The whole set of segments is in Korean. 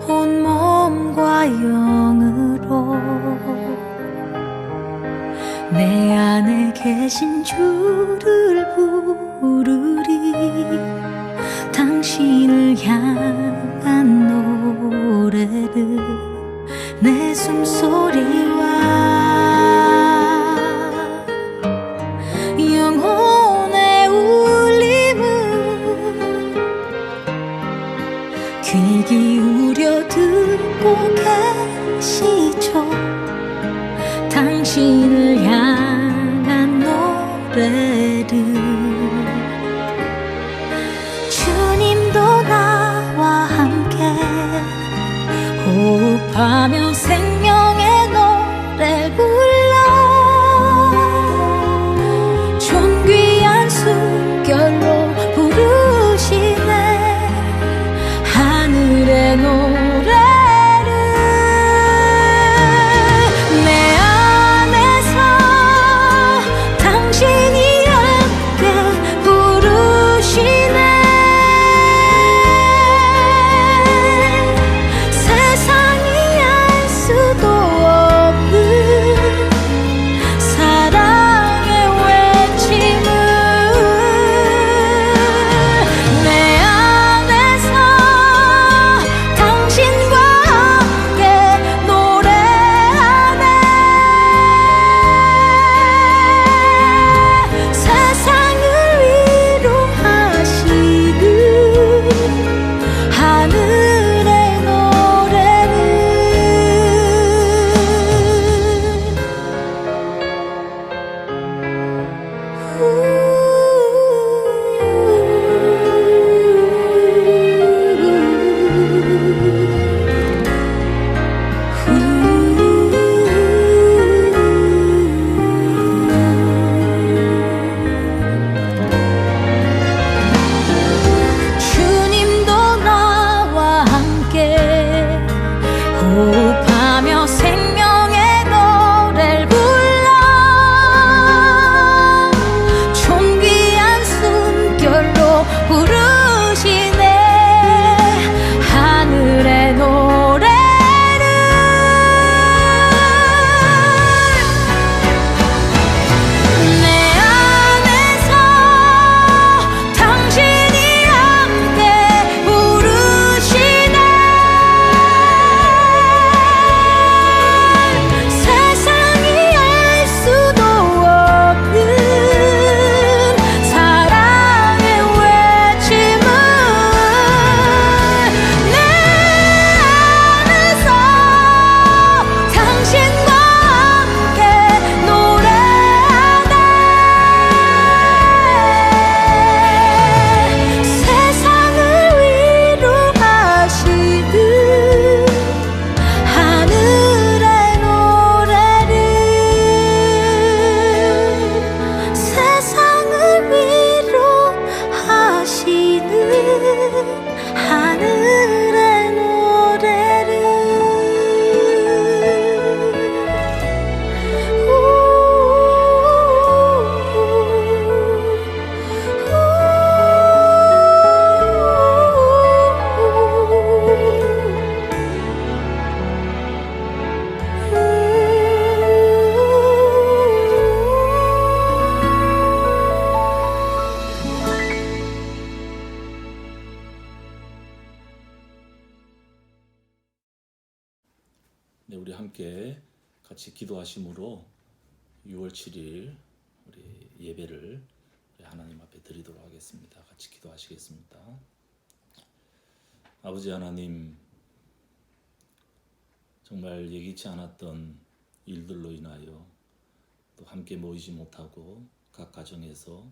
온몸과 영으로 내 안에 계신 주를 부르리. 당신을 향한 노래를 내 숨소리와 영혼의 울림을 귀 기울여 듣고 계시죠. 당신을 향한 노래를 주님도 나와 함께 호흡하며 생명의 노래 불러 존귀한 숨결로 부르시네 하늘의 노래를. 내 안에서 당신이 함께 부르시네. 세상이 알 수도 없는 사랑의 외침을 내 안에서 당신과 함께 노래하네. 세상을 위로하시는 하늘의 노래를 주님도 나와 함께 호흡하며 생명의 노래를 불러 존귀한 숨결로 부르시네 하늘의 노래를. 내 안에서 당신이 함께 부르시네. 세상이 알 수도 없는 사랑의 외침을 내 안에서 당신과 함께 노래하네. 세상을 위로하시는 하늘의 노래를 세상을 위로하시는 하늘의 노래를 네, 우리 함께 같이 기도하심으로 6월 7일 우리 예배를 우리 하나님 앞에 드리도록 하겠습니다. 같이 기도하시겠습니다. 아버지 하나님, 정말 예기치 않았던 일들로 인하여 또 함께 모이지 못하고 각 가정에서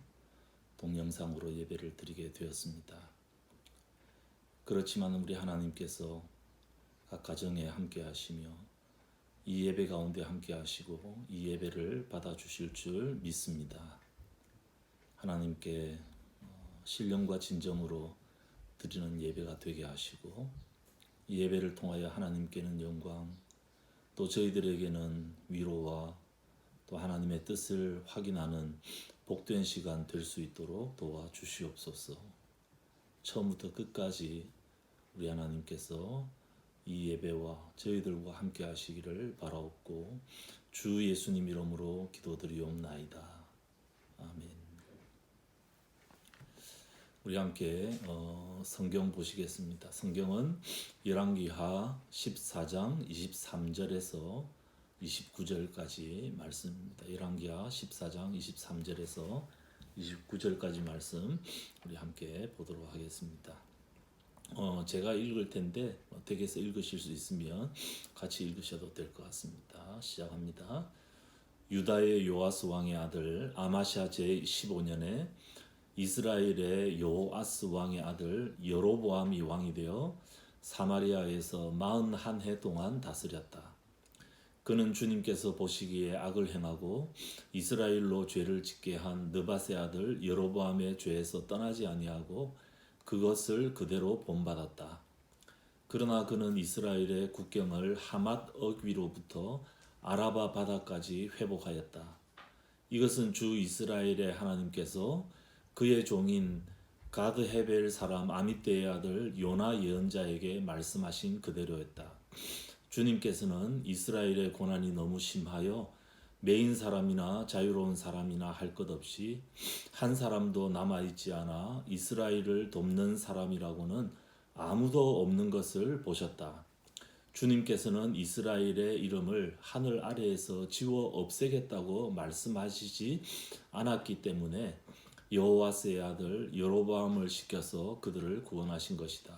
동영상으로 예배를 드리게 되었습니다. 그렇지만 우리 하나님께서 각 가정에 함께 하시며 이 예배 가운데 함께 하시고 이 예배를 받아주실 줄 믿습니다. 하나님께 신령과 진정으로 드리는 예배가 되게 하시고 이 예배를 통하여 하나님께는 영광, 또 저희들에게는 위로와 또 하나님의 뜻을 확인하는 복된 시간 될 수 있도록 도와주시옵소서. 처음부터 끝까지 우리 하나님께서 이 예배와 저희들과 함께 하시기를 바라옵고 주 예수님 이름으로 기도드리옵나이다. 아멘. 우리 함께 성경 보시겠습니다. 성경은 열왕기하 14장 23절에서 29절까지 말씀입니다. 열왕기하 14장 23절에서 29절까지 말씀 우리 함께 보도록 하겠습니다. 제가 읽을 텐데 댁에서 읽으실 수 있으면 같이 읽으셔도 될 것 같습니다. 시작합니다. 유다의 요아스 왕의 아들 아마샤 제15년에 이스라엘의 요아스 왕의 아들 여로보암이 왕이 되어 사마리아에서 41해 동안 다스렸다. 그는 주님께서 보시기에 악을 행하고 이스라엘로 죄를 짓게 한 느밧의 아들 여로보암의 죄에서 떠나지 아니하고 그것을 그대로 본받았다. 그러나 그는 이스라엘의 국경을 하맛 어귀로부터 아라바 바다까지 회복하였다. 이것은 주 이스라엘의 하나님께서 그의 종인 가드 헤벨 사람 아미떼의 아들 요나 예언자에게 말씀하신 그대로였다. 주님께서는 이스라엘의 고난이 너무 심하여 매인 사람이나 자유로운 사람이나 할 것 없이 한 사람도 남아있지 않아 이스라엘을 돕는 사람이라고는 아무도 없는 것을 보셨다. 주님께서는 이스라엘의 이름을 하늘 아래에서 지워 없애겠다고 말씀하시지 않았기 때문에 여호와스의 아들 여로보암을 시켜서 그들을 구원하신 것이다.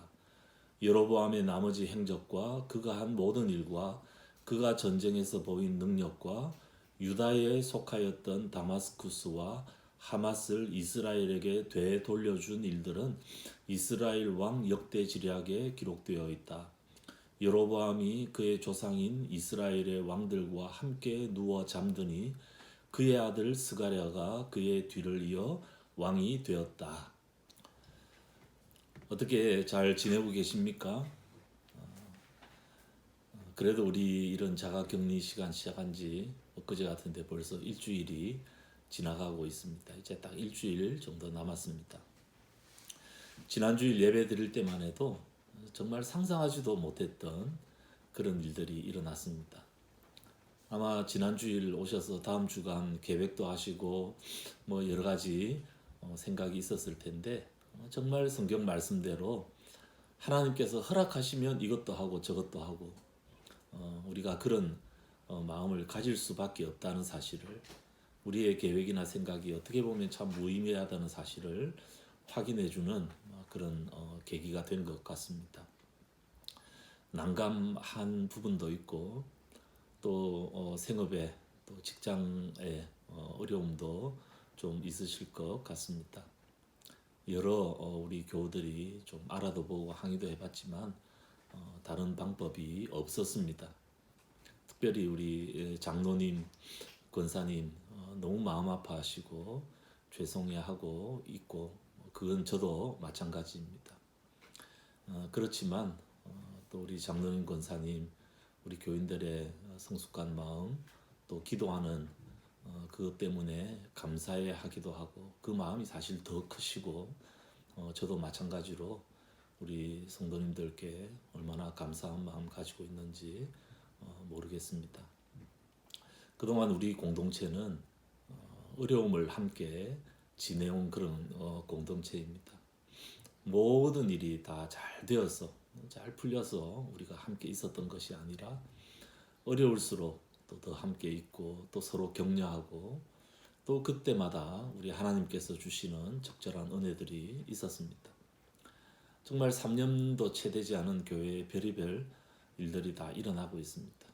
여로보암의 나머지 행적과 그가 한 모든 일과 그가 전쟁에서 보인 능력과 유다에 속하였던 다마스쿠스와 하맛을 이스라엘에게 되돌려준 일들은 이스라엘 왕 역대지략에 기록되어 있다. 여로보암이 그의 조상인 이스라엘의 왕들과 함께 누워 잠드니 그의 아들 스가랴가 그의 뒤를 이어 왕이 되었다. 어떻게 잘 지내고 계십니까? 그래도 우리 이런 자가격리 시간 시작한 지 엊그제 같은데 벌써 일주일이 지나가고 있습니다. 이제 딱 일주일 정도 남았습니다. 지난주일 예배 드릴 때만 해도 정말 상상하지도 못했던 그런 일들이 일어났습니다. 아마 지난주일 오셔서 다음 주간 계획도 하시고 뭐 여러 가지 생각이 있었을 텐데 정말 성경 말씀대로 하나님께서 허락하시면 이것도 하고 저것도 하고 우리가 그런 마음을 가질 수밖에 없다는 사실을 우리의 계획이나 생각이 어떻게 보면 참 무의미하다는 사실을 확인해주는 그런 계기가 된 것 같습니다. 난감한 부분도 있고 또 생업에 또 직장의 어려움도 좀 있으실 것 같습니다. 여러 우리 교우들이 좀 알아도 보고 항의도 해봤지만 다른 방법이 없었습니다. 특별히 우리 장로님, 권사님 너무 마음 아파하시고 죄송해하고 있고 그건 저도 마찬가지입니다. 그렇지만 또 우리 장로님, 권사님, 우리 교인들의 성숙한 마음 또 기도하는 그것 때문에 감사해 하기도 하고 그 마음이 사실 더 크시고 저도 마찬가지로 우리 성도님들께 얼마나 감사한 마음 가지고 있는지 모르겠습니다. 그동안 우리 공동체는 어려움을 함께 지내온 그런 공동체입니다. 모든 일이 다 잘 되어서 잘 풀려서 우리가 함께 있었던 것이 아니라 어려울수록 또 더 함께 있고 또 서로 격려하고 또 그때마다 우리 하나님께서 주시는 적절한 은혜들이 있었습니다. 정말 3년도 채 되지 않은 교회에 별의별 일들이 다 일어나고 있습니다.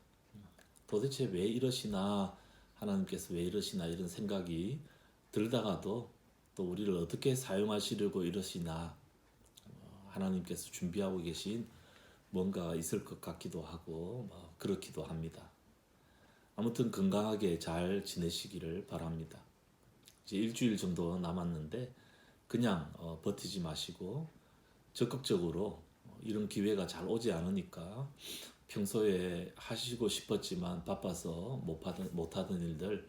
도대체 왜 이러시나 하나님께서 왜 이러시나 이런 생각이 들다가도 또 우리를 어떻게 사용하시려고 이러시나 하나님께서 준비하고 계신 뭔가 있을 것 같기도 하고 그렇기도 합니다. 아무튼 건강하게 잘 지내시기를 바랍니다. 이제 일주일 정도 남았는데 그냥 버티지 마시고 적극적으로 이런 기회가 잘 오지 않으니까 평소에 하시고 싶었지만 바빠서 못하던 일들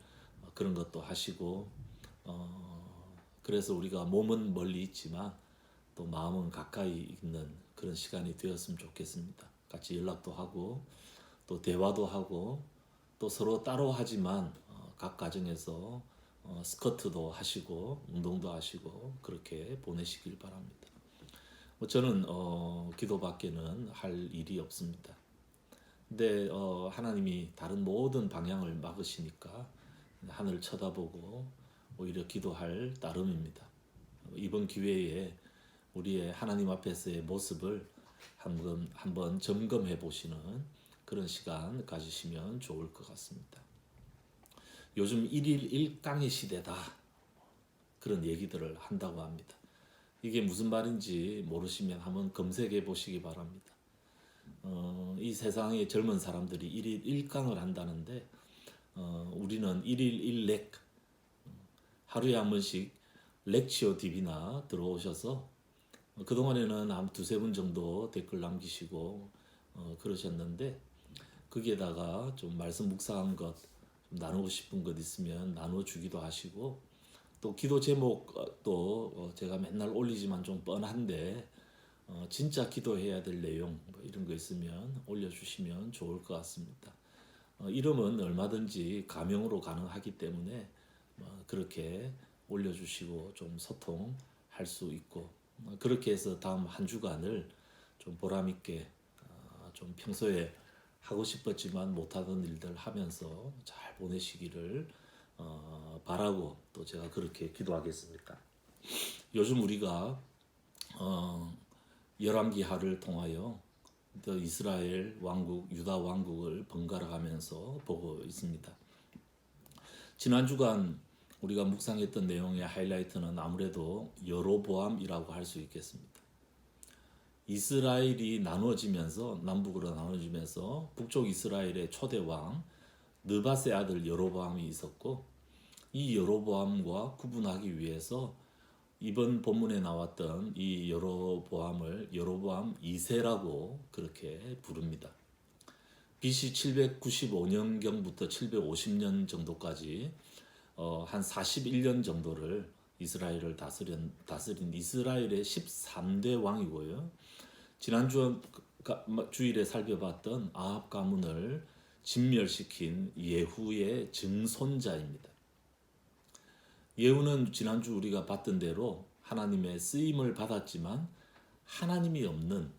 그런 것도 하시고 그래서 우리가 몸은 멀리 있지만 또 마음은 가까이 있는 그런 시간이 되었으면 좋겠습니다. 같이 연락도 하고 또 대화도 하고 또 서로 따로 하지만 각 가정에서 스쿼트도 하시고 운동도 하시고 그렇게 보내시길 바랍니다. 저는 기도밖에는 할 일이 없습니다. 근데 하나님이 다른 모든 방향을 막으시니까 하늘 쳐다보고 오히려 기도할 따름입니다. 이번 기회에 우리의 하나님 앞에서의 모습을 한번 점검해 보시는 그런 시간 가지시면 좋을 것 같습니다. 요즘 1일 1강의 시대다 그런 얘기들을 한다고 합니다. 이게 무슨 말인지 모르시면 한번 검색해 보시기 바랍니다. 이 세상의 젊은 사람들이 1일 1강을 한다는데 우리는 1일 1렉 하루에 한 번씩 렉치오 TV나 들어오셔서 그동안에는 한 두세 분 정도 댓글 남기시고 그러셨는데 거기에다가 좀 말씀 묵상한 것 좀 나누고 싶은 것 있으면 나눠주기도 하시고 또 기도 제목도 제가 맨날 올리지만 좀 뻔한데 진짜 기도해야 될 내용 뭐 이런 거 있으면 올려주시면 좋을 것 같습니다. 이름은 얼마든지 가명으로 가능하기 때문에 그렇게 올려주시고 좀 소통할 수 있고 그렇게 해서 다음 한 주간을 좀 보람 있게 좀 평소에 하고 싶었지만 못하던 일들 하면서 잘 보내시기를 바라고 또 제가 그렇게 기도하겠습니다. 요즘 우리가 열왕기하를 통하여 또 이스라엘 왕국, 유다 왕국을 번갈아가면서 보고 있습니다. 지난 주간 우리가 묵상했던 내용의 하이라이트는 아무래도 여로보암이라고 할 수 있겠습니다. 이스라엘이 나누어지면서 남북으로 나누어지면서 북쪽 이스라엘의 초대 왕 느밧의 아들 여로보암이 있었고 이 여로보암과 구분하기 위해서 이번 본문에 나왔던 이 여로보암을 여로보암 2세라고 그렇게 부릅니다. BC 795년경부터 750년 정도까지 한 41년 정도를 이스라엘을 다스린 이스라엘의 13대 왕이고요. 지난 주일에 살펴봤던 아합 가문을 진멸시킨 예후의 증손자입니다. 예후는 지난주 우리가 봤던 대로 하나님의 쓰임을 받았지만 하나님이 없는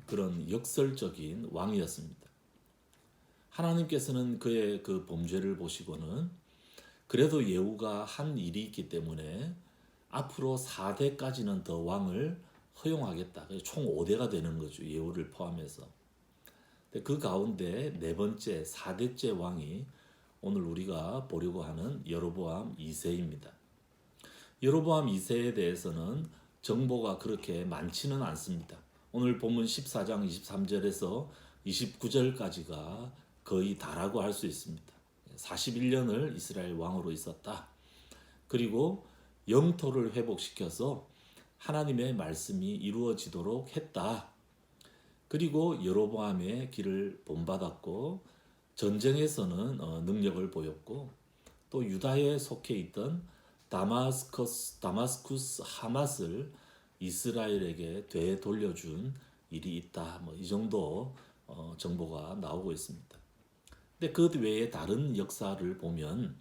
그런 역설적인 왕이었습니다. 하나님께서는 그의 그 범죄를 보시고는 그래도 예후가 한 일이 있기 때문에 앞으로 4대까지는 더 왕을 허용하겠다. 총 5대가 되는 거죠. 예후를 포함해서. 그 가운데 네 번째 4대째 왕이 오늘 우리가 보려고 하는 여로보암 2세입니다. 여로보암 2세에 대해서는 정보가 그렇게 많지는 않습니다. 오늘 본문 14장 23절에서 29절까지가 거의 다라고 할 수 있습니다. 41년을 이스라엘 왕으로 있었다. 그리고 영토를 회복시켜서 하나님의 말씀이 이루어지도록 했다. 그리고 여로보암의 길을 본받았고 전쟁에서는 능력을 보였고 또 유다에 속해 있던 다마스쿠스 하맛을 이스라엘에게 되돌려준 일이 있다. 이 정도 정보가 나오고 있습니다. 근데 그 외에 다른 역사를 보면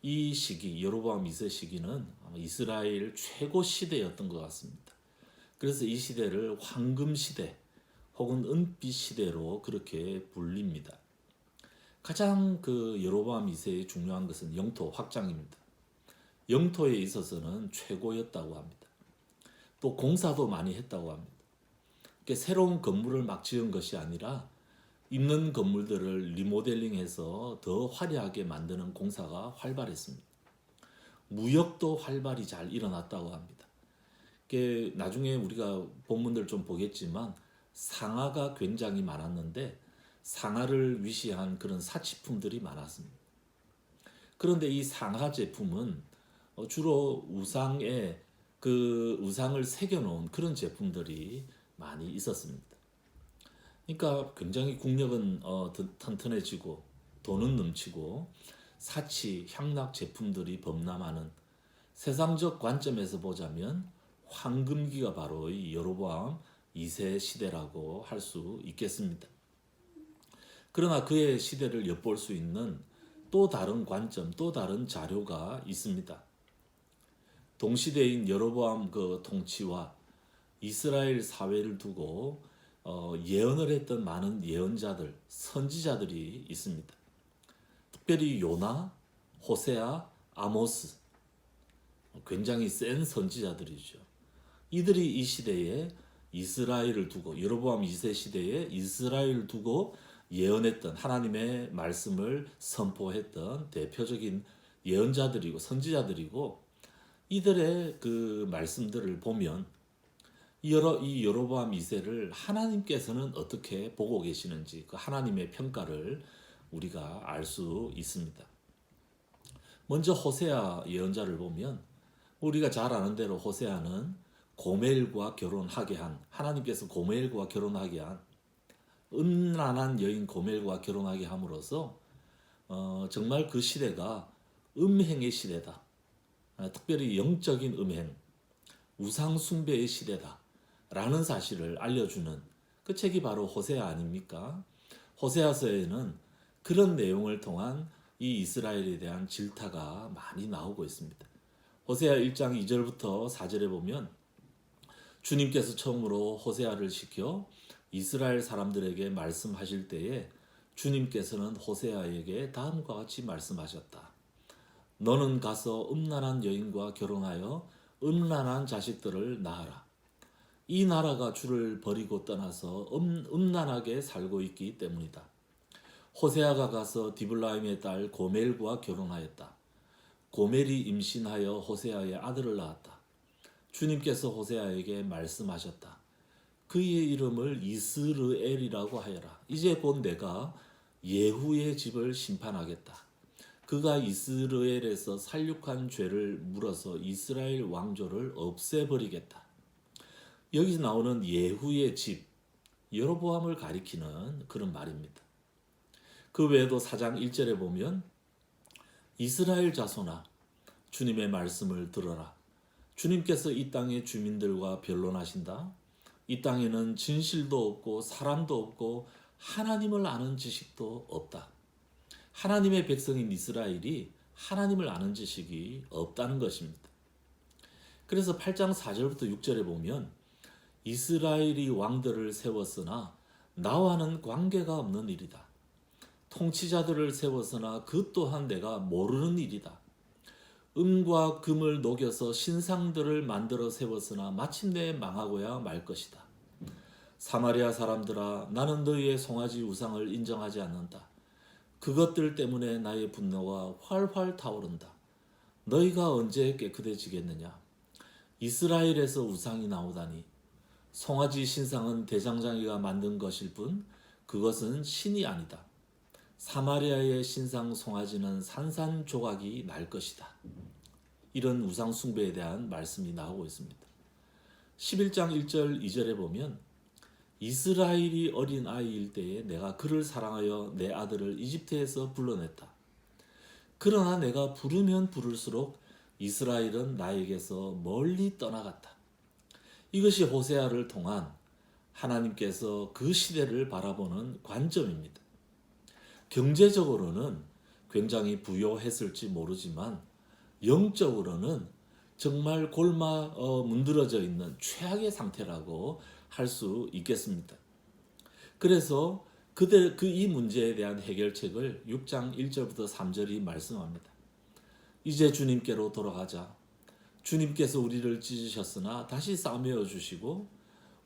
이 시기 여로보암 2세 시기는 이스라엘 최고 시대였던 것 같습니다. 그래서 이 시대를 황금 시대 혹은 은빛 시대로 그렇게 불립니다. 가장 그 여로보암 2세의 중요한 것은 영토 확장입니다. 영토에 있어서는 최고였다고 합니다. 또 공사도 많이 했다고 합니다. 그러니까 새로운 건물을 막 지은 것이 아니라 있는 건물들을 리모델링해서 더 화려하게 만드는 공사가 활발했습니다. 무역도 활발히 잘 일어났다고 합니다. 나중에 우리가 본문들 좀 보겠지만 상아가 굉장히 많았는데 상아를 위시한 그런 사치품들이 많았습니다. 그런데 이 상아 제품은 주로 우상에 그 우상을 새겨놓은 그런 제품들이 많이 있었습니다. 그러니까 굉장히 국력은 튼튼해지고 돈은 넘치고 사치, 향락 제품들이 범람하는 세상적 관점에서 보자면 황금기가 바로 이 여로보암 2세 시대라고 할 수 있겠습니다. 그러나 그의 시대를 엿볼 수 있는 또 다른 관점, 또 다른 자료가 있습니다. 동시대인 여로보암 그 통치와 이스라엘 사회를 두고 예언을 했던 많은 예언자들, 선지자들이 있습니다. 특별히 요나, 호세아, 아모스, 굉장히 센 선지자들이죠. 이들이 이 시대에 이스라엘을 두고, 여로보암 2세 시대에 이스라엘을 두고 예언했던, 하나님의 말씀을 선포했던 대표적인 예언자들이고 선지자들이고, 이들의 그 말씀들을 보면 이 여로보암 2세를 하나님께서는 어떻게 보고 계시는지, 그 하나님의 평가를 우리가 알 수 있습니다. 먼저 호세아 예언자를 보면 우리가 잘 아는 대로 호세아는 고멜과 결혼하게 한, 하나님께서 고멜과 결혼하게 한, 음란한 여인 고멜과 결혼하게 함으로써 정말 그 시대가 음행의 시대다. 특별히 영적인 음행, 우상 숭배의 시대다 라는 사실을 알려주는 그 책이 바로 호세아 아닙니까? 호세아서에는 그런 내용을 통한 이 이스라엘에 대한 질타가 많이 나오고 있습니다. 호세아 1장 2절부터 4절에 보면 주님께서 처음으로 호세아를 시켜 이스라엘 사람들에게 말씀하실 때에 주님께서는 호세아에게 다음과 같이 말씀하셨다. 너는 가서 음란한 여인과 결혼하여 음란한 자식들을 낳아라. 이 나라가 주를 버리고 떠나서 음란하게 살고 있기 때문이다. 호세아가 가서 디블라임의 딸 고멜과 결혼하였다. 고멜이 임신하여 호세아의 아들을 낳았다. 주님께서 호세아에게 말씀하셨다. 그의 이름을 이스르엘이라고 하여라. 이제 곧 내가 예후의 집을 심판하겠다. 그가 이스라엘에서 살육한 죄를 물어서 이스라엘 왕조를 없애버리겠다. 여기서 나오는 예후의 집, 여로보암을 가리키는 그런 말입니다. 그 외에도 4장 1절에 보면 이스라엘 자손아 주님의 말씀을 들어라. 주님께서 이 땅의 주민들과 변론하신다. 이 땅에는 진실도 없고 사람도 없고 하나님을 아는 지식도 없다. 하나님의 백성인 이스라엘이 하나님을 아는 지식이 없다는 것입니다. 그래서 8장 4절부터 6절에 보면 이스라엘이 왕들을 세웠으나 나와는 관계가 없는 일이다. 통치자들을 세웠으나 그 또한 내가 모르는 일이다. 은과 금을 녹여서 신상들을 만들어 세웠으나 마침내 망하고야 말 것이다. 사마리아 사람들아 나는 너희의 송아지 우상을 인정하지 않는다. 그것들 때문에 나의 분노가 활활 타오른다. 너희가 언제 깨끗해지겠느냐? 이스라엘에서 우상이 나오다니. 송아지 신상은 대장장이가 만든 것일 뿐 그것은 신이 아니다. 사마리아의 신상 송아지는 산산조각이 날 것이다. 이런 우상 숭배에 대한 말씀이 나오고 있습니다. 11장 1절 2절에 보면 이스라엘이 어린 아이일 때에 내가 그를 사랑하여 내 아들을 이집트에서 불러냈다. 그러나 내가 부르면 부를수록 이스라엘은 나에게서 멀리 떠나갔다. 이것이 호세아를 통한 하나님께서 그 시대를 바라보는 관점입니다. 경제적으로는 굉장히 부유했을지 모르지만 영적으로는 정말 문드러져 있는 최악의 상태라고 할 수 있겠습니다. 그래서 이 문제에 대한 해결책을 6장 1절부터 3절이 말씀합니다. 이제 주님께로 돌아가자. 주님께서 우리를 찢으셨으나 다시 싸매어 주시고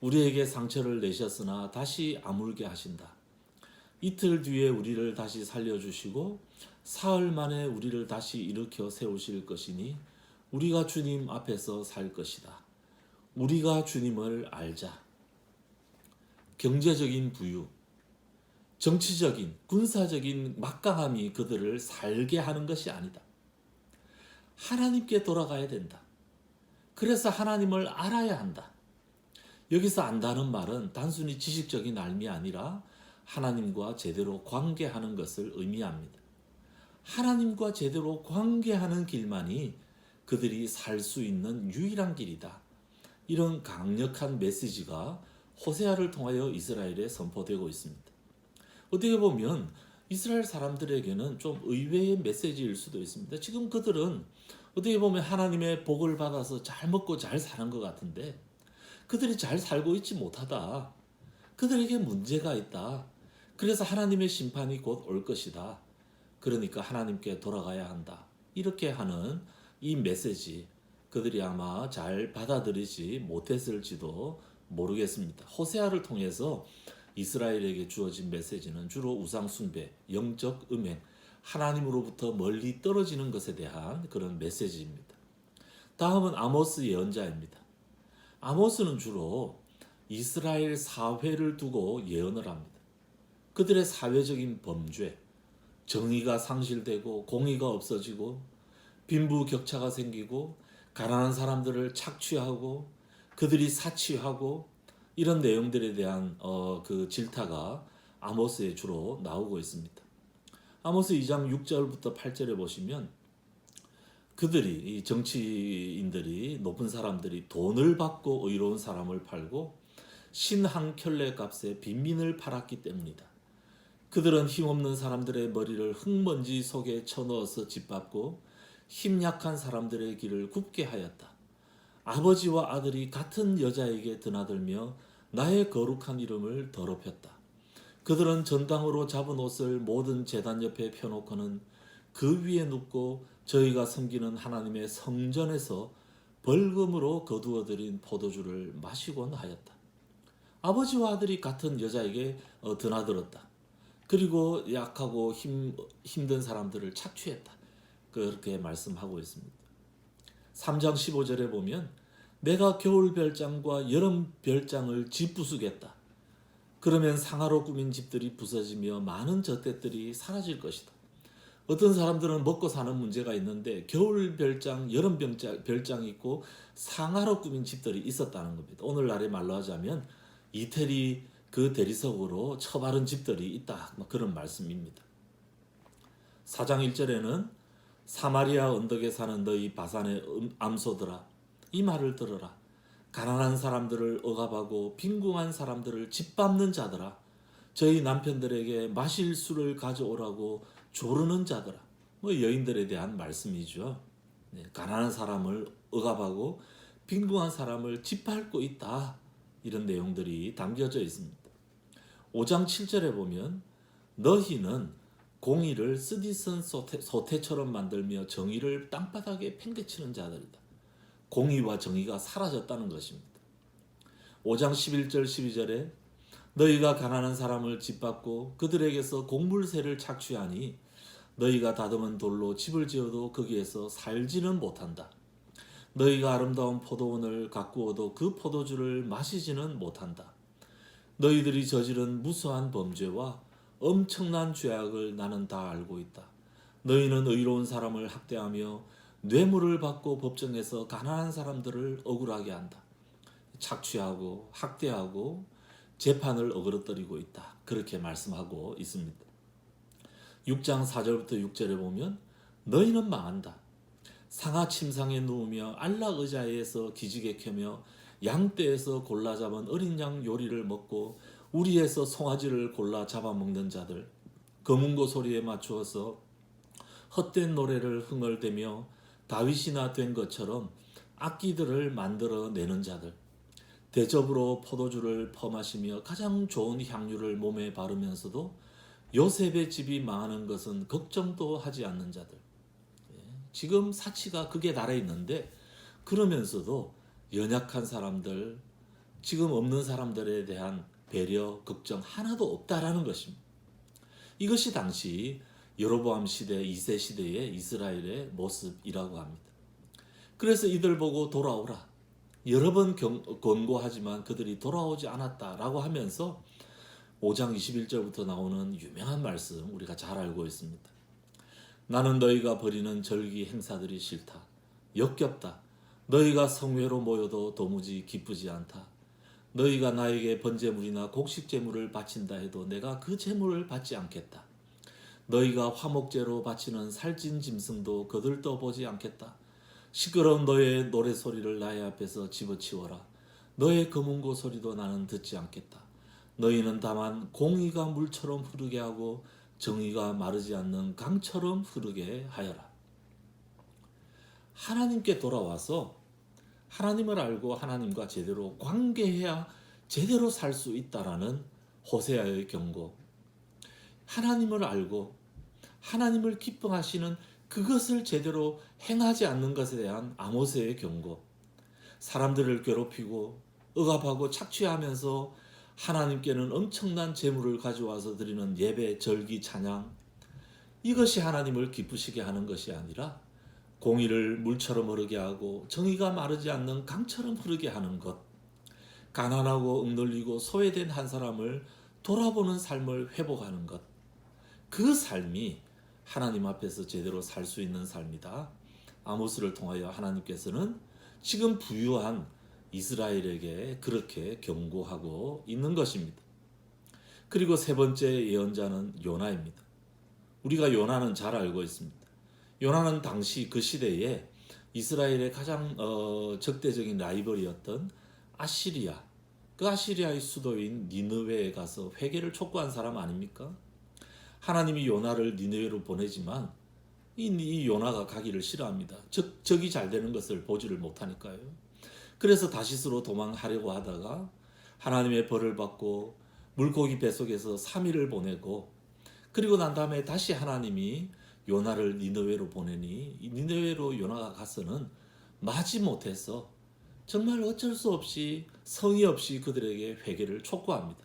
우리에게 상처를 내셨으나 다시 아물게 하신다. 이틀 뒤에 우리를 다시 살려주시고 사흘 만에 우리를 다시 일으켜 세우실 것이니 우리가 주님 앞에서 살 것이다. 우리가 주님을 알자. 경제적인 부유, 정치적인, 군사적인 막강함이 그들을 살게 하는 것이 아니다. 하나님께 돌아가야 된다. 그래서 하나님을 알아야 한다. 여기서 안다는 말은 단순히 지식적인 알미 아니라 하나님과 제대로 관계하는 것을 의미합니다. 하나님과 제대로 관계하는 길만이 그들이 살 수 있는 유일한 길이다. 이런 강력한 메시지가 호세아를 통하여 이스라엘에 선포되고 있습니다. 어떻게 보면 이스라엘 사람들에게는 좀 의외의 메시지일 수도 있습니다. 지금 그들은 어떻게 보면 하나님의 복을 받아서 잘 먹고 잘 사는 것 같은데 그들이 잘 살고 있지 못하다. 그들에게 문제가 있다. 그래서 하나님의 심판이 곧 올 것이다. 그러니까 하나님께 돌아가야 한다. 이렇게 하는 이 메시지 그들이 아마 잘 받아들이지 못했을지도 모르겠습니다. 호세아를 통해서 이스라엘에게 주어진 메시지는 주로 우상 숭배, 영적 음행, 하나님으로부터 멀리 떨어지는 것에 대한 그런 메시지입니다. 다음은 아모스 예언자입니다. 아모스는 주로 이스라엘 사회를 두고 예언을 합니다. 그들의 사회적인 범죄, 정의가 상실되고 공의가 없어지고 빈부격차가 생기고 가난한 사람들을 착취하고 그들이 사치하고 이런 내용들에 대한 그 질타가 아모스에 주로 나오고 있습니다. 아모스 2장 6절부터 8절에 보시면 그들이 이 정치인들이 높은 사람들이 돈을 받고 의로운 사람을 팔고 신 한 켤레 값에 빈민을 팔았기 때문이다. 그들은 힘없는 사람들의 머리를 흙먼지 속에 쳐넣어서 짓밟고 힘 약한 사람들의 길을 굽게 하였다. 아버지와 아들이 같은 여자에게 드나들며 나의 거룩한 이름을 더럽혔다. 그들은 전당으로 잡은 옷을 모든 제단 옆에 펴놓고는 그 위에 눕고 저희가 섬기는 하나님의 성전에서 벌금으로 거두어들인 포도주를 마시곤 하였다. 아버지와 아들이 같은 여자에게 드나들었다. 그리고 약하고 힘든 사람들을 착취했다. 그렇게 말씀하고 있습니다. 3장 15절에 보면 내가 겨울 별장과 여름 별장을 짓부수겠다. 그러면 상하로 꾸민 집들이 부서지며 많은 젖대들이 사라질 것이다. 어떤 사람들은 먹고 사는 문제가 있는데 겨울 별장, 여름 별장이 있고 상하로 꾸민 집들이 있었다는 겁니다. 오늘날의 말로 하자면 이태리 그 대리석으로 처바른 집들이 있다. 그런 말씀입니다. 4장 1절에는 사마리아 언덕에 사는 너희 바산의 암소들아 이 말을 들어라. 가난한 사람들을 억압하고 빈궁한 사람들을 짓밟는 자들아 저희 남편들에게 마실 술을 가져오라고 조르는 자들아. 여인들에 대한 말씀이죠. 가난한 사람을 억압하고 빈궁한 사람을 짓밟고 있다. 이런 내용들이 담겨져 있습니다. 5장 7절에 보면 너희는 공의를 쓰디쓴 소태처럼 만들며 정의를 땅바닥에 팽개치는 자들이다. 공의와 정의가 사라졌다는 것입니다. 5장 11절 12절에 너희가 가난한 사람을 짓밟고 그들에게서 곡물새를 착취하니 너희가 다듬은 돌로 집을 지어도 거기에서 살지는 못한다. 너희가 아름다운 포도원을 가꾸어도 그 포도주를 마시지는 못한다. 너희들이 저지른 무수한 범죄와 엄청난 죄악을 나는 다 알고 있다. 너희는 의로운 사람을 학대하며 뇌물을 받고 법정에서 가난한 사람들을 억울하게 한다. 착취하고 학대하고 재판을 어그러뜨리고 있다. 그렇게 말씀하고 있습니다. 6장 4절부터 6절에 보면 너희는 망한다. 상하 침상에 누우며 안락 의자에서 기지개 켜며 양떼에서 골라 잡은 어린 양 요리를 먹고 우리에서 송아지를 골라 잡아먹는 자들, 검은고 소리에 맞추어서 헛된 노래를 흥얼대며 다윗이나 된 것처럼 악기들을 만들어내는 자들, 대접으로 포도주를 퍼마시며 가장 좋은 향유를 몸에 바르면서도 요셉의 집이 망하는 것은 걱정도 하지 않는 자들. 지금 사치가 극에 달해 있는데 그러면서도 연약한 사람들, 지금 없는 사람들에 대한 배려, 걱정 하나도 없다라는 것입니다. 이것이 당시 여로보암 시대, 2세 시대의 이스라엘의 모습이라고 합니다. 그래서 이들 보고 돌아오라. 여러 번 권고하지만 그들이 돌아오지 않았다라고 하면서 5장 21절부터 나오는 유명한 말씀 우리가 잘 알고 있습니다. 나는 너희가 벌이는 절기 행사들이 싫다. 역겹다. 너희가 성회로 모여도 도무지 기쁘지 않다. 너희가 나에게 번제물이나 곡식제물을 바친다 해도 내가 그 제물을 받지 않겠다. 너희가 화목제로 바치는 살찐 짐승도 거들떠보지 않겠다. 시끄러운 너의 노래소리를 나의 앞에서 집어치워라. 너의 검은고 소리도 나는 듣지 않겠다. 너희는 다만 공의가 물처럼 흐르게 하고 정의가 마르지 않는 강처럼 흐르게 하여라. 하나님께 돌아와서 하나님을 알고 하나님과 제대로 관계해야 제대로 살 수 있다라는 호세아의 경고. 하나님을 알고 하나님을 기뻐하시는 그것을 제대로 행하지 않는 것에 대한 아모스의 경고. 사람들을 괴롭히고 억압하고 착취하면서 하나님께는 엄청난 재물을 가져와서 드리는 예배, 절기, 찬양, 이것이 하나님을 기쁘시게 하는 것이 아니라 공의를 물처럼 흐르게 하고 정의가 마르지 않는 강처럼 흐르게 하는 것, 가난하고 억눌리고 소외된 한 사람을 돌아보는 삶을 회복하는 것, 그 삶이 하나님 앞에서 제대로 살 수 있는 삶이다. 아모스를 통하여 하나님께서는 지금 부유한 이스라엘에게 그렇게 경고하고 있는 것입니다. 그리고 세 번째 예언자는 요나입니다. 우리가 요나는 잘 알고 있습니다. 요나는 당시 그 시대에 이스라엘의 가장 적대적인 라이벌이었던 아시리아, 그 아시리아의 수도인 니느웨에 가서 회개를 촉구한 사람 아닙니까? 하나님이 요나를 니느웨로 보내지만 이 요나가 가기를 싫어합니다. 적이 잘 되는 것을 보지를 못하니까요. 그래서 다시스로 도망하려고 하다가 하나님의 벌을 받고 물고기 뱃속에서 3일을 보내고, 그리고 난 다음에 다시 하나님이 요나를 니느웨로 보내니 니느웨로 요나가 가서는 마지못해서 정말 어쩔 수 없이 성의 없이 그들에게 회개를 촉구합니다.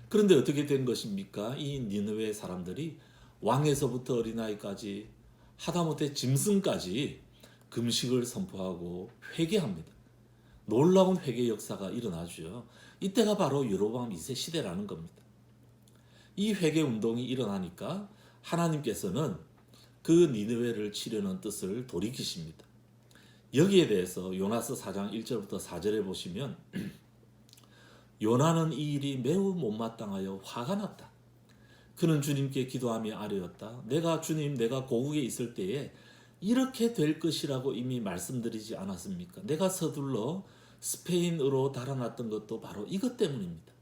그런데 어떻게 된 것입니까? 이 니느웨 사람들이 왕에서부터 어린아이까지 하다못해 짐승까지 금식을 선포하고 회개합니다. 놀라운 회개 역사가 일어나죠. 이때가 바로 여로보암 2세 시대라는 겁니다. 이 회개 운동이 일어나니까 하나님께서는 그 니느웨를 치려는 뜻을 돌이키십니다. 여기에 대해서 요나서 4장 1절부터 4절에 보시면 요나는 이 일이 매우 못마땅하여 화가 났다. 그는 주님께 기도하며 아뢰었다. 내가 고국에 있을 때에 이렇게 될 것이라고 이미 말씀드리지 않았습니까? 내가 서둘러 스페인으로 달아났던 것도 바로 이것 때문입니다.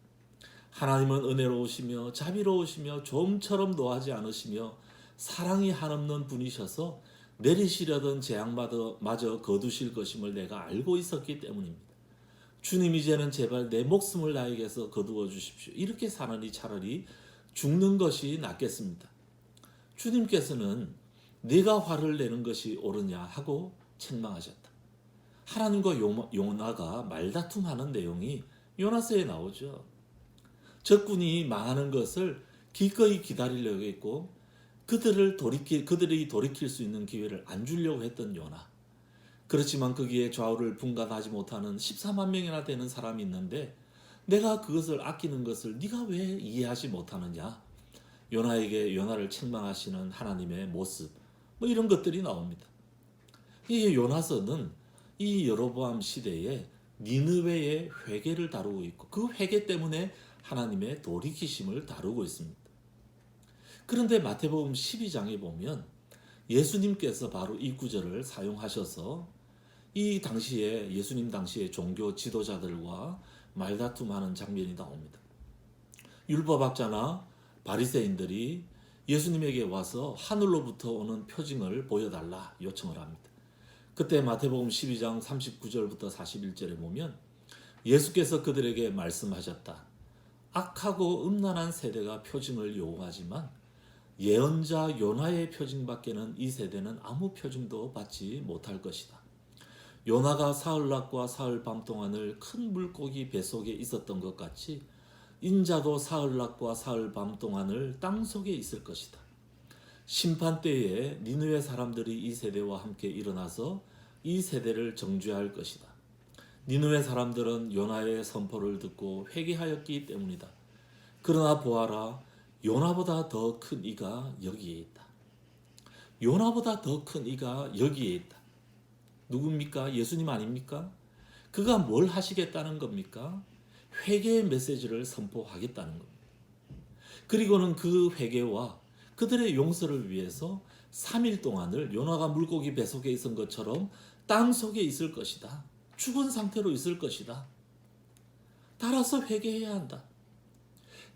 하나님은 은혜로우시며 자비로우시며 좀처럼 노하지 않으시며 사랑이 한없는 분이셔서 내리시려던 재앙마저 거두실 것임을 내가 알고 있었기 때문입니다. 주님, 이제는 제발 내 목숨을 나에게서 거두어 주십시오. 이렇게 사느니 차라리 죽는 것이 낫겠습니다. 주님께서는 네가 화를 내는 것이 옳으냐 하고 책망하셨다. 하나님과 요나가 말다툼하는 내용이 요나서에 나오죠. 적군이 망하는 것을 기꺼이 기다리려고 했고 그들이 돌이킬 수 있는 기회를 안 주려고 했던 요나. 그렇지만 거기에 좌우를 분간하지 못하는 14만 명이나 되는 사람이 있는데 내가 그것을 아끼는 것을 네가 왜 이해하지 못하느냐. 요나를 책망하시는 하나님의 모습, 이런 것들이 나옵니다. 이 요나서는 이 여로보암 시대에 니느웨의 회개를 다루고 있고 그 회개 때문에 하나님의 돌이키심을 다루고 있습니다. 그런데 마태복음 12장에 보면 예수님께서 바로 이 구절을 사용하셔서 이 당시에 예수님 당시의 종교 지도자들과 말다툼하는 장면이 나옵니다. 율법학자나 바리새인들이 예수님에게 와서 하늘로부터 오는 표징을 보여달라 요청을 합니다. 그때 마태복음 12장 39절부터 41절에 보면 예수께서 그들에게 말씀하셨다. 악하고 음란한 세대가 표징을 요구하지만 예언자 요나의 표징밖에는 이 세대는 아무 표징도 받지 못할 것이다. 요나가 사흘낮과 사흘밤 동안을 큰 물고기 뱃속에 있었던 것 같이 인자도 사흘낮과 사흘밤 동안을 땅속에 있을 것이다. 심판 때에 니느웨 사람들이 이 세대와 함께 일어나서 이 세대를 정죄할 것이다. 니느웨 사람들은 요나의 선포를 듣고 회개하였기 때문이다. 그러나 보아라, 요나보다 더 큰 이가 여기에 있다. 요나보다 더 큰 이가 여기에 있다. 누굽니까? 예수님 아닙니까? 그가 뭘 하시겠다는 겁니까? 회개의 메시지를 선포하겠다는 겁니다. 그리고는 그 회개와 그들의 용서를 위해서 3일 동안을 요나가 물고기 뱃속에 있은 것처럼 땅속에 있을 것이다. 죽은 상태로 있을 것이다. 따라서 회개해야 한다.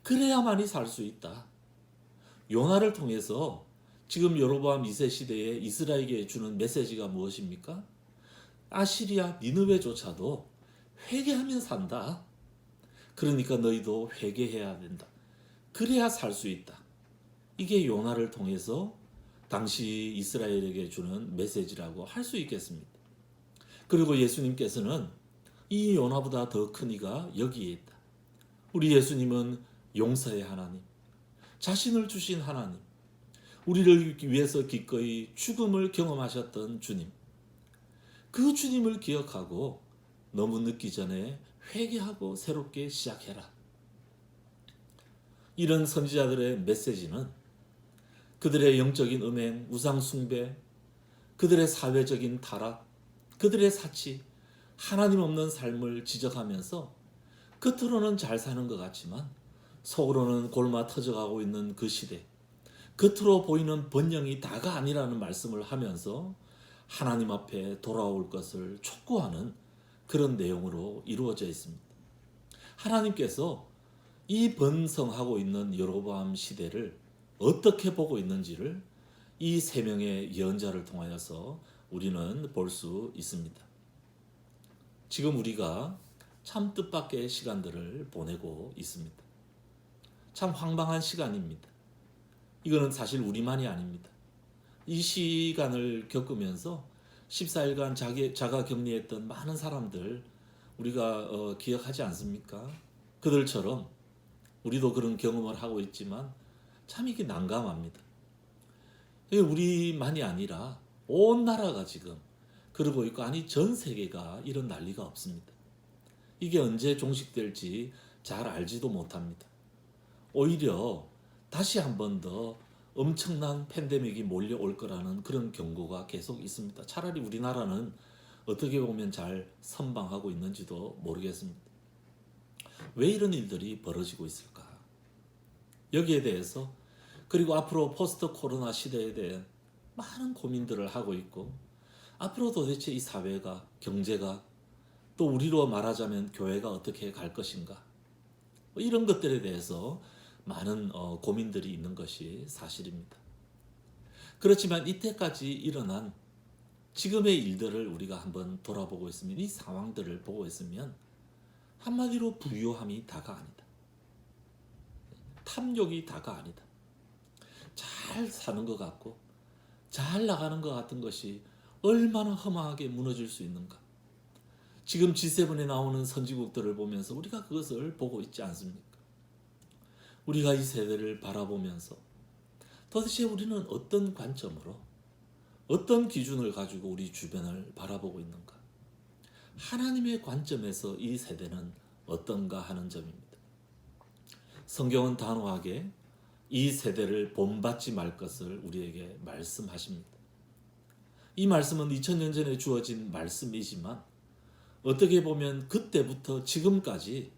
그래야만이 살 수 있다. 요나를 통해서 지금 여로보암 2세 시대에 이스라엘에게 주는 메시지가 무엇입니까? 아시리아 니느웨조차도 회개하면 산다. 그러니까 너희도 회개해야 된다. 그래야 살 수 있다. 이게 요나를 통해서 당시 이스라엘에게 주는 메시지라고 할 수 있겠습니다. 그리고 예수님께서는 이 요나보다 더 큰 이가 여기에 있다. 우리 예수님은 용서의 하나님, 자신을 주신 하나님, 우리를 위해서 기꺼이 죽음을 경험하셨던 주님, 그 주님을 기억하고 너무 늦기 전에 회개하고 새롭게 시작해라. 이런 선지자들의 메시지는 그들의 영적인 음행, 우상 숭배, 그들의 사회적인 타락, 그들의 사치, 하나님 없는 삶을 지적하면서 겉으로는 잘 사는 것 같지만 속으로는 골마 터져가고 있는 그 시대, 겉으로 보이는 번영이 다가 아니라는 말씀을 하면서 하나님 앞에 돌아올 것을 촉구하는 그런 내용으로 이루어져 있습니다. 하나님께서 이 번성하고 있는 여로보암 시대를 어떻게 보고 있는지를 이 세 명의 예언자를 통하여서 우리는 볼 수 있습니다. 지금 우리가 참 뜻밖의 시간들을 보내고 있습니다. 참 황방한 시간입니다. 이거는 사실 우리만이 아닙니다. 이 시간을 겪으면서 14일간 자가 격리했던 많은 사람들 우리가 기억하지 않습니까? 그들처럼 우리도 그런 경험을 하고 있지만 참 이게 난감합니다. 우리만이 아니라 온 나라가 지금 그러고 있고, 아니 전 세계가 이런 난리가 없습니다. 이게 언제 종식될지 잘 알지도 못합니다. 오히려 다시 한 번 더 엄청난 팬데믹이 몰려올 거라는 그런 경고가 계속 있습니다. 차라리 우리나라는 어떻게 보면 잘 선방하고 있는지도 모르겠습니다. 왜 이런 일들이 벌어지고 있을까? 여기에 대해서, 그리고 앞으로 포스트 코로나 시대에 대해 많은 고민들을 하고 있고, 앞으로 도대체 이 사회가, 경제가, 또 우리로 말하자면 교회가 어떻게 갈 것인가, 이런 것들에 대해서 많은 고민들이 있는 것이 사실입니다. 그렇지만 이때까지 일어난 지금의 일들을 우리가 한번 돌아보고 있으면, 이 상황들을 보고 있으면 한마디로 부유함이 다가 아니다. 탐욕이 다가 아니다. 잘 사는 것 같고 잘 나가는 것 같은 것이 얼마나 허망하게 무너질 수 있는가. 지금 G7에 나오는 선진국들을 보면서 우리가 그것을 보고 있지 않습니까? 우리가 이 세대를 바라보면서 도대체 우리는 어떤 관점으로, 어떤 기준을 가지고 우리 주변을 바라보고 있는가? 하나님의 관점에서 이 세대는 어떤가 하는 점입니다. 성경은 단호하게 이 세대를 본받지 말 것을 우리에게 말씀하십니다. 이 말씀은 2000년 전에 주어진 말씀이지만 어떻게 보면 그때부터 지금까지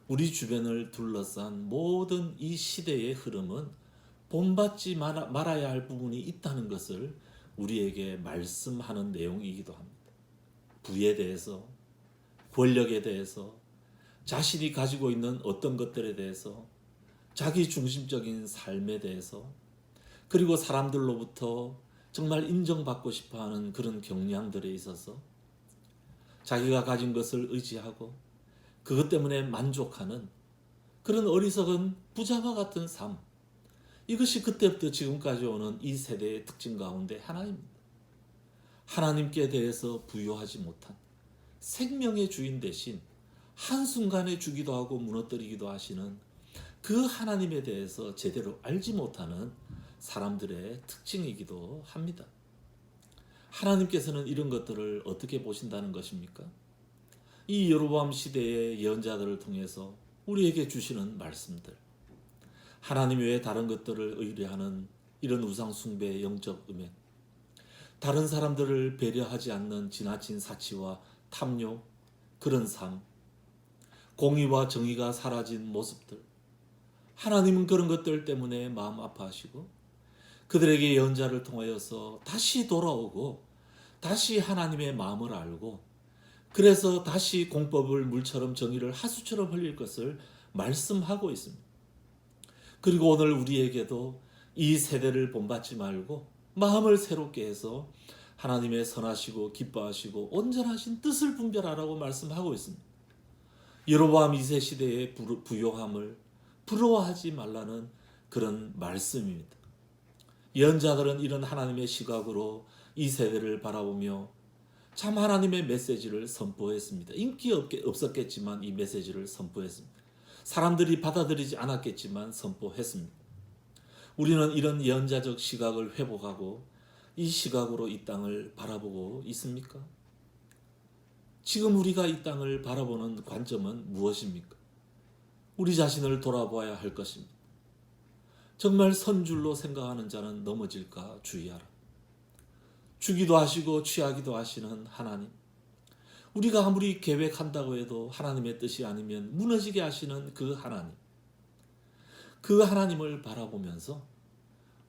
우리 주변을 둘러싼 모든 이 시대의 흐름은 본받지 말아야 할 부분이 있다는 것을 우리에게 말씀하는 내용이기도 합니다. 부에 대해서, 권력에 대해서, 자신이 가지고 있는 어떤 것들에 대해서, 자기 중심적인 삶에 대해서, 그리고 사람들로부터 정말 인정받고 싶어하는 그런 경향들에 있어서 자기가 가진 것을 의지하고 그것 때문에 만족하는 그런 어리석은 부자와 같은 삶, 이것이 그때부터 지금까지 오는 이 세대의 특징 가운데 하나입니다. 하나님께 대해서 부여하지 못한, 생명의 주인 대신 한순간에 주기도 하고 무너뜨리기도 하시는 그 하나님에 대해서 제대로 알지 못하는 사람들의 특징이기도 합니다. 하나님께서는 이런 것들을 어떻게 보신다는 것입니까? 이 여로보암 시대의 예언자들을 통해서 우리에게 주시는 말씀들, 하나님 외에 다른 것들을 의뢰하는 이런 우상 숭배의 영적 음행, 다른 사람들을 배려하지 않는 지나친 사치와 탐욕, 그런 삶, 공의와 정의가 사라진 모습들, 하나님은 그런 것들 때문에 마음 아파하시고 그들에게 예언자를 통하여서 다시 돌아오고 다시 하나님의 마음을 알고, 그래서 다시 공법을 물처럼 정의를 하수처럼 흘릴 것을 말씀하고 있습니다. 그리고 오늘 우리에게도 이 세대를 본받지 말고 마음을 새롭게 해서 하나님의 선하시고 기뻐하시고 온전하신 뜻을 분별하라고 말씀하고 있습니다. 여로보암 2세 시대의 부요함을 부러워하지 말라는 그런 말씀입니다. 예언자들은 이런 하나님의 시각으로 이 세대를 바라보며 참 하나님의 메시지를 선포했습니다. 인기 없었겠지만 이 메시지를 선포했습니다. 사람들이 받아들이지 않았겠지만 선포했습니다. 우리는 이런 예언자적 시각을 회복하고 이 시각으로 이 땅을 바라보고 있습니까? 지금 우리가 이 땅을 바라보는 관점은 무엇입니까? 우리 자신을 돌아보아야 할 것입니다. 정말 선줄로 생각하는 자는 넘어질까 주의하라. 주기도 하시고 취하기도 하시는 하나님, 우리가 아무리 계획한다고 해도 하나님의 뜻이 아니면 무너지게 하시는 그 하나님, 그 하나님을 바라보면서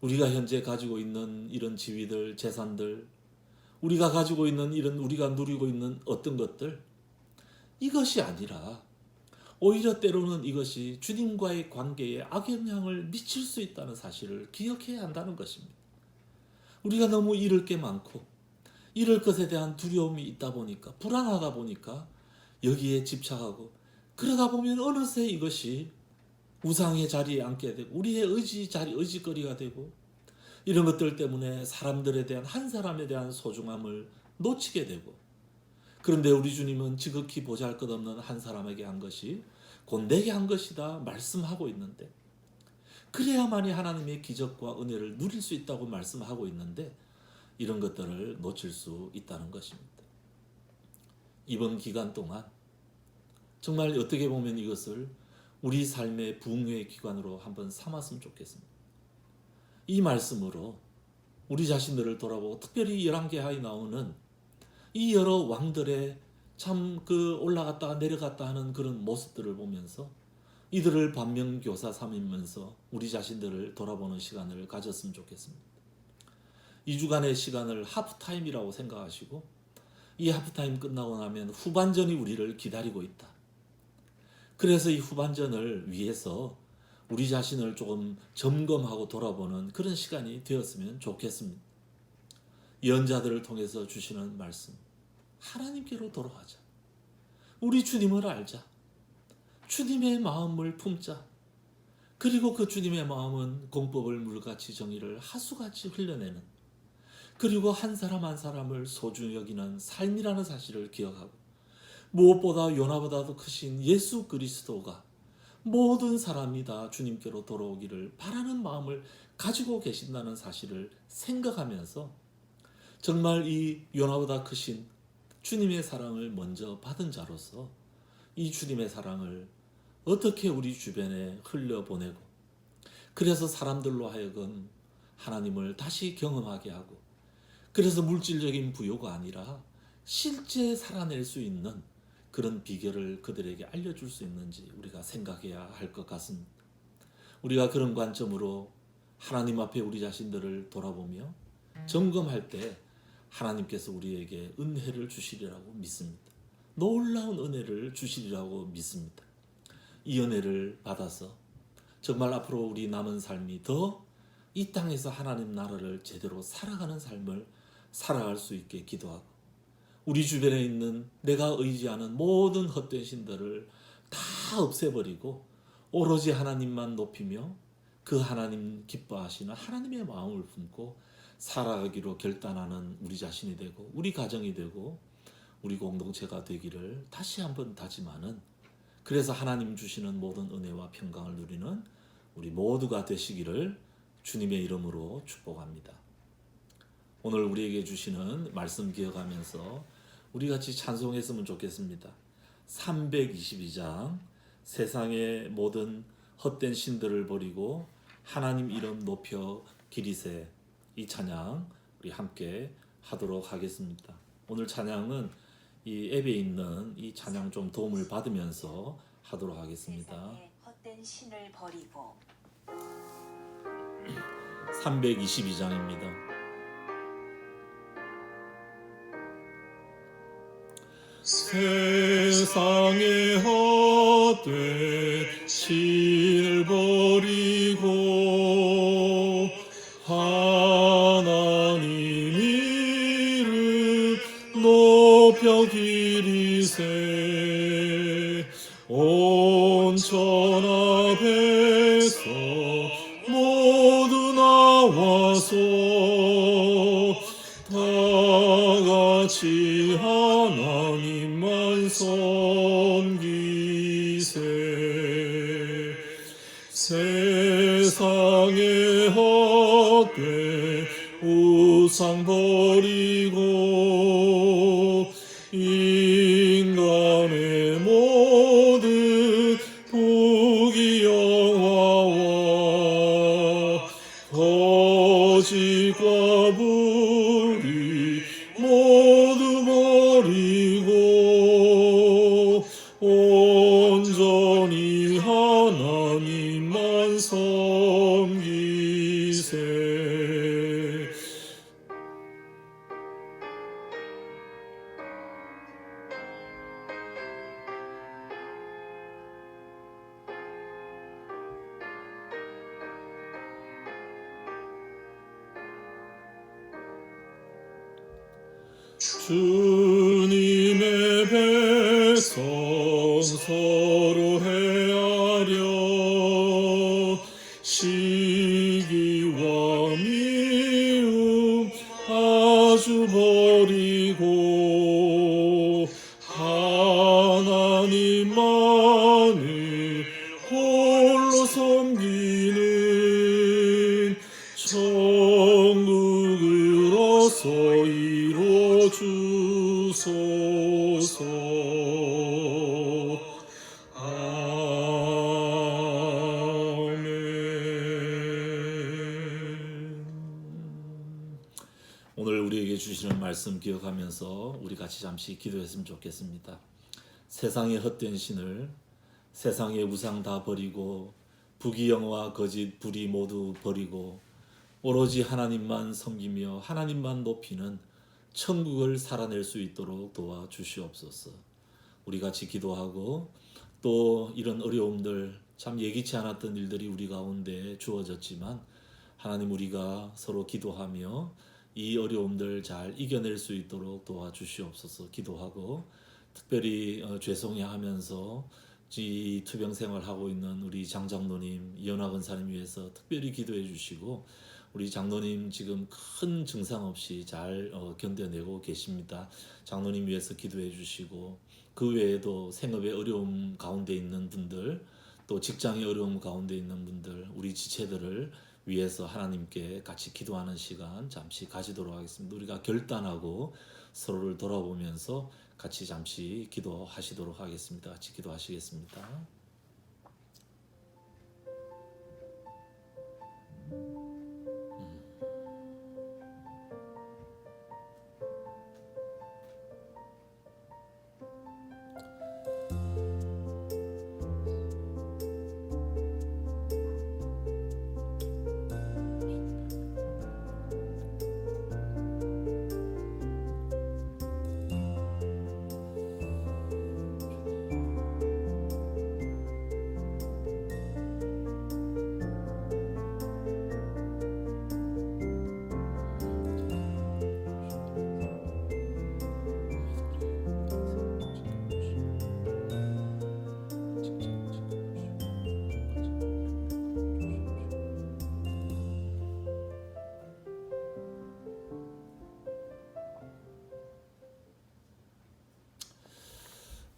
우리가 현재 가지고 있는 이런 지위들, 재산들, 우리가 가지고 있는 이런 우리가 누리고 있는 어떤 것들, 이것이 아니라 오히려 때로는 이것이 주님과의 관계에 악영향을 미칠 수 있다는 사실을 기억해야 한다는 것입니다. 우리가 너무 잃을 게 많고 잃을 것에 대한 두려움이 있다 보니까, 불안하다 보니까 여기에 집착하고, 그러다 보면 어느새 이것이 우상의 자리에 앉게 되고 우리의 의지거리가 되고, 이런 것들 때문에 사람들에 대한, 한 사람에 대한 소중함을 놓치게 되고, 그런데 우리 주님은 지극히 보잘것없는 한 사람에게 한 것이 곧 내게 한 것이다 말씀하고 있는데, 그래야만이 하나님의 기적과 은혜를 누릴 수 있다고 말씀하고 있는데 이런 것들을 놓칠 수 있다는 것입니다. 이번 기간 동안 정말 어떻게 보면 이것을 우리 삶의 부흥회의 기관으로 한번 삼았으면 좋겠습니다. 이 말씀으로 우리 자신들을 돌아보고, 특별히 11계하에 나오는 이 여러 왕들의 참 그 올라갔다 내려갔다 하는 그런 모습들을 보면서 이들을 반면교사 삼으면서 우리 자신들을 돌아보는 시간을 가졌으면 좋겠습니다. 2주간의 시간을 하프타임이라고 생각하시고, 이 하프타임 끝나고 나면 후반전이 우리를 기다리고 있다. 그래서 이 후반전을 위해서 우리 자신을 조금 점검하고 돌아보는 그런 시간이 되었으면 좋겠습니다. 예언자들을 통해서 주시는 말씀, 하나님께로 돌아가자. 우리 주님을 알자. 주님의 마음을 품자. 그리고 그 주님의 마음은 공법을 물같이 정의를 하수같이 흘려내는, 그리고 한 사람 한 사람을 소중히 여기는 삶이라는 사실을 기억하고, 무엇보다 요나보다도 크신 예수 그리스도가 모든 사람이 다 주님께로 돌아오기를 바라는 마음을 가지고 계신다는 사실을 생각하면서, 정말 이 요나보다 크신 주님의 사랑을 먼저 받은 자로서 이 주님의 사랑을 어떻게 우리 주변에 흘려보내고, 그래서 사람들로 하여금 하나님을 다시 경험하게 하고, 그래서 물질적인 부요가 아니라 실제 살아낼 수 있는 그런 비결을 그들에게 알려줄 수 있는지 우리가 생각해야 할 것 같습니다. 우리가 그런 관점으로 하나님 앞에 우리 자신들을 돌아보며 점검할 때 하나님께서 우리에게 은혜를 주시리라고 믿습니다. 놀라운 은혜를 주시리라고 믿습니다. 이 은혜를 받아서 정말 앞으로 우리 남은 삶이 더 이 땅에서 하나님 나라를 제대로 살아가는 삶을 살아갈 수 있게 기도하고, 우리 주변에 있는 내가 의지하는 모든 헛된 신들을 다 없애버리고 오로지 하나님만 높이며 그 하나님 기뻐하시는 하나님의 마음을 품고 살아가기로 결단하는 우리 자신이 되고, 우리 가정이 되고, 우리 공동체가 되기를 다시 한번 다짐하는, 그래서 하나님 주시는 모든 은혜와 평강을 누리는 우리 모두가 되시기를 주님의 이름으로 축복합니다. 오늘 우리에게 주시는 말씀 기억하면서 우리 같이 찬송했으면 좋겠습니다. 322장 세상의 모든 헛된 신들을 버리고 하나님 이름 높여 기리세, 이 찬양 우리 함께 하도록 하겠습니다. 오늘 찬양은 이 앱에 있는 이 찬양 좀 도움을 받으면서 하도록 하겠습니다. 헛된 신을 버리고 322장입니다. 세상의 헛된 신을 버리고 버리고 하나님 이름 높여 기리세. 온 천하 백성 모두 나와서 다같이 하나님만 섬기세. 세상의 헛된 우상 버리고 인간의 모든 부귀영화와 거짓과 불의 모두 버리고 온전히 하나님만 섬기세. 주님의 백성 서로 헤아려 시기와 미움 아주 버리고 하나님만을 홀로 섬기는 천국을 어서 이루어 주소서. 아멘. 오늘 우리에게 주시는 말씀 기억하면서 우리 같이 잠시 기도했으면 좋겠습니다. 세상의 헛된 신을, 세상의 우상 다 버리고 부귀영화 거짓 불의 모두 버리고 오로지 하나님만 섬기며 하나님만 높이는 천국을 살아낼 수 있도록 도와주시옵소서. 우리 같이 기도하고 또 이런 어려움들, 참 예기치 않았던 일들이 우리 가운데 주어졌지만 하나님, 우리가 서로 기도하며 이 어려움들 잘 이겨낼 수 있도록 도와주시옵소서. 기도하고 특별히 죄송해하면서 이 투병 생활하고 있는 우리 장장로님, 이연화 권사님 위해서 특별히 기도해 주시고, 우리 장로님 지금 큰 증상 없이 잘 견뎌내고 계십니다. 장로님 위해서 기도해 주시고, 그 외에도 생업의 어려움 가운데 있는 분들, 또 직장의 어려움 가운데 있는 분들, 우리 지체들을 위해서 하나님께 같이 기도하는 시간 잠시 가지도록 하겠습니다. 우리가 결단하고 서로를 돌아보면서 같이 잠시 기도하시도록 하겠습니다. 같이 기도하시겠습니다.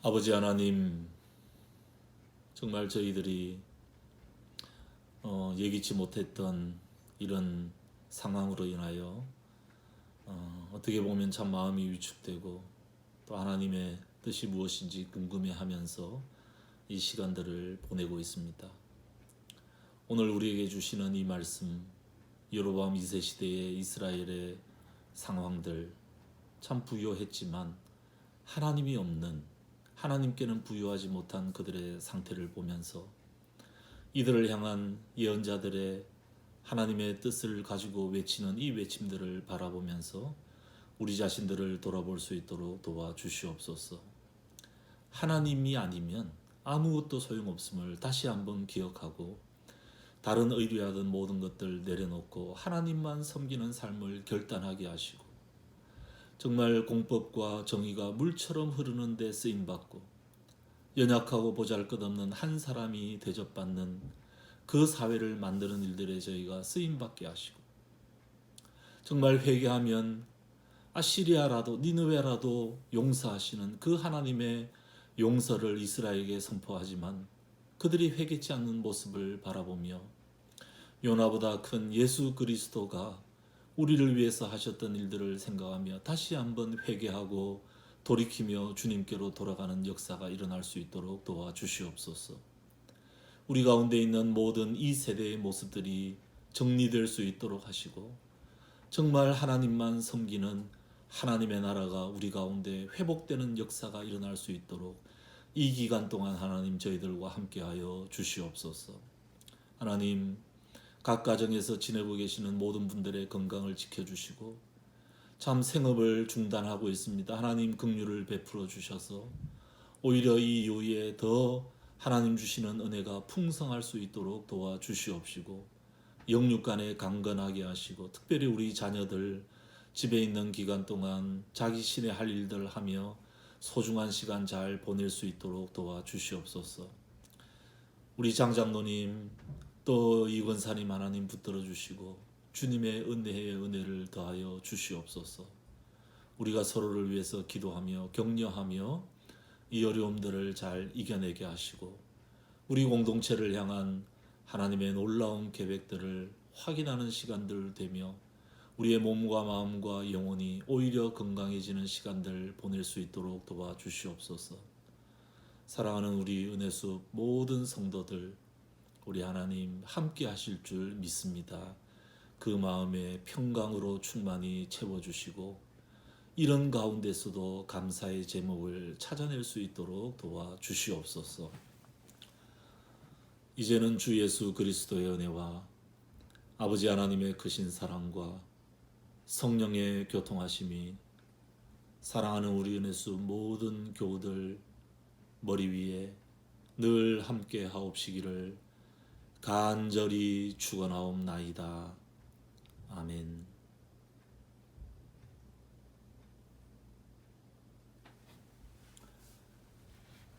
아버지 하나님, 정말 저희들이 예기치 못했던 이런 상황으로 인하여 어떻게 보면 참 마음이 위축되고 또 하나님의 뜻이 무엇인지 궁금해하면서 이 시간들을 보내고 있습니다. 오늘 우리에게 주시는 이 말씀, 여로보암 2세 시대의 이스라엘의 상황들 참 부유했지만 하나님이 없는, 하나님께는 부유하지 못한 그들의 상태를 보면서 이들을 향한 예언자들의 하나님의 뜻을 가지고 외치는 이 외침들을 바라보면서 우리 자신들을 돌아볼 수 있도록 도와주시옵소서. 하나님이 아니면 아무것도 소용없음을 다시 한번 기억하고 다른 의뢰하던 모든 것들 내려놓고 하나님만 섬기는 삶을 결단하게 하시고 정말 공법과 정의가 물처럼 흐르는 데 쓰임받고 연약하고 보잘것없는 한 사람이 대접받는 그 사회를 만드는 일들에 저희가 쓰임받게 하시고 정말 회개하면 아시리아라도 니느웨라도 용서하시는 그 하나님의 용서를 이스라엘에게 선포하지만 그들이 회개치 않는 모습을 바라보며 요나보다 큰 예수 그리스도가 우리를 위해서 하셨던 일들을 생각하며 다시 한번 회개하고 돌이키며 주님께로 돌아가는 역사가 일어날 수 있도록 도와주시옵소서. 우리 가운데 있는 모든 이 세대의 모습들이 정리될 수 있도록 하시고 정말 하나님만 섬기는 하나님의 나라가 우리 가운데 회복되는 역사가 일어날 수 있도록 이 기간 동안 하나님 저희들과 함께하여 주시옵소서. 하나님 각 가정에서 지내고 계시는 모든 분들의 건강을 지켜주시고 참 생업을 중단하고 있습니다. 하나님 긍휼을 베풀어 주셔서 오히려 이 이후에 더 하나님 주시는 은혜가 풍성할 수 있도록 도와주시옵시고 영육간에 강건하게 하시고 특별히 우리 자녀들 집에 있는 기간 동안 자기 신의 할 일들 하며 소중한 시간 잘 보낼 수 있도록 도와주시옵소서. 우리 장장로님 또 이권사님 하나님 붙들어 주시고 주님의 은혜의 은혜를 더하여 주시옵소서. 우리가 서로를 위해서 기도하며 격려하며 이 어려움들을 잘 이겨내게 하시고 우리 공동체를 향한 하나님의 놀라운 계획들을 확인하는 시간들 되며 우리의 몸과 마음과 영혼이 오히려 건강해지는 시간들 보낼 수 있도록 도와주시옵소서. 사랑하는 우리 은혜숲 모든 성도들 우리 하나님 함께 하실 줄 믿습니다. 그 마음에 평강으로 충만히 채워주시고 이런 가운데서도 감사의 제목을 찾아낼 수 있도록 도와주시옵소서. 이제는 주 예수 그리스도의 은혜와 아버지 하나님의 크신 사랑과 성령의 교통하심이 사랑하는 우리 은혜수 모든 교우들 머리 위에 늘 함께 하옵시기를 간절히 축원하옵나이다. 아멘.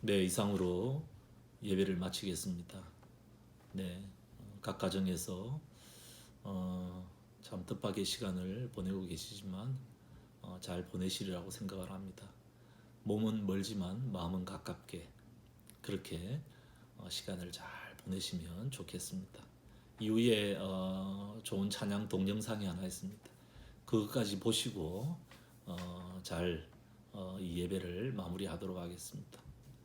네, 이상으로 예배를 마치겠습니다. 네, 각 가정에서 참 뜻밖의 시간을 보내고 계시지만 잘 보내시리라고 생각을 합니다. 몸은 멀지만 마음은 가깝게 그렇게 시간을 잘 보내시면 좋겠습니다. 이후에 좋은 찬양 동영상이 하나 있습니다. 그것까지 보시고 잘 이 예배를 마무리하도록 하겠습니다.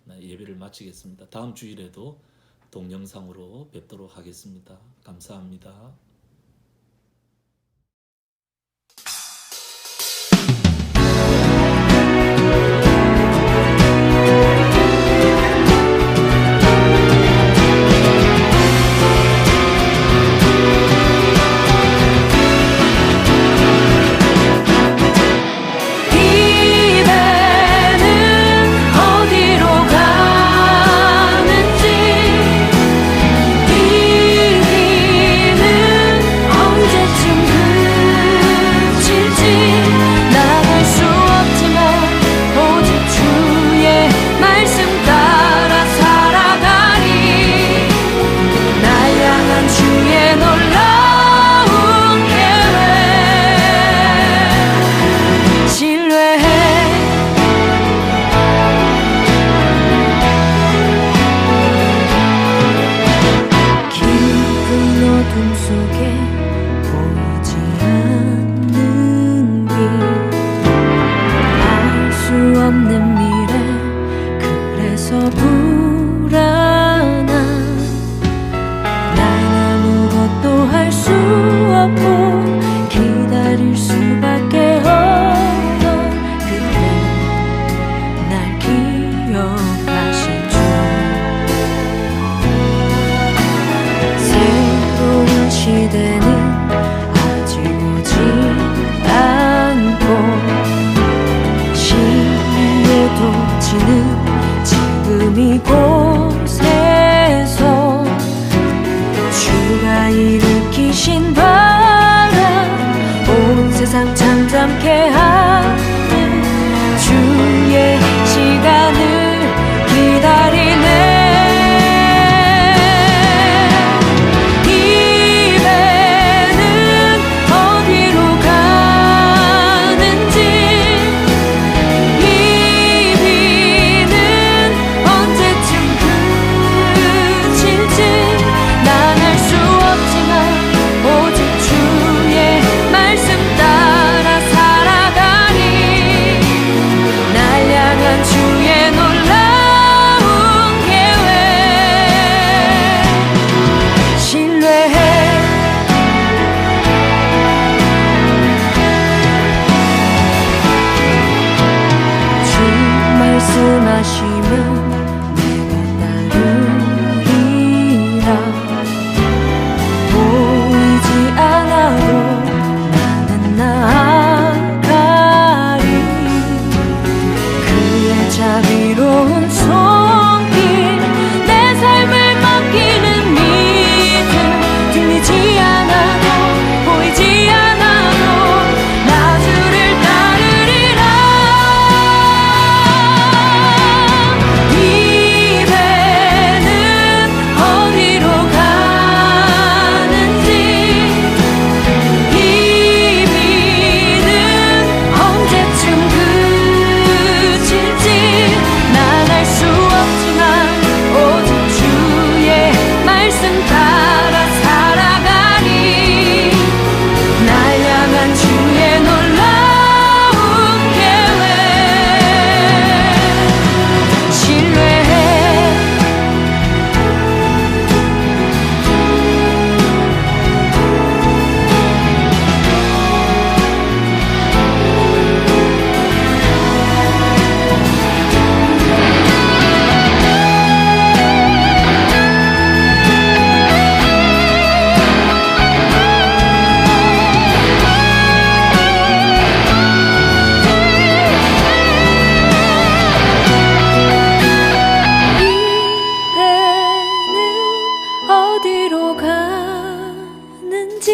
네, 예배를 마치겠습니다. 다음 주일에도 동영상으로 뵙도록 하겠습니다. 감사합니다. 이제는 함께하는 주의 시간을 기다리네. 입에는 어디로 가는지, 이비는 언제쯤 그칠지 난 알 수 없지만 오직 주의 말씀 따라 살아가니 날 향한 주의 놀라운 계획 신뢰해. 주 말씀하시면 내가 따르리라. 보이지 않아도 나는 나아가리. 그의 자비로운 손길 내 삶을 맡기는 믿음, 들리지 않아도 보이지 않아도 나 주를 따르리라. 입에는 어디로 가는지, 이비는 언제쯤 그칠지 난 알 수 없지만 오직 주의 말씀 따라 살아가니 날 향한 주의 놀라운 계획 신뢰해. 입에는 어디로 가는지,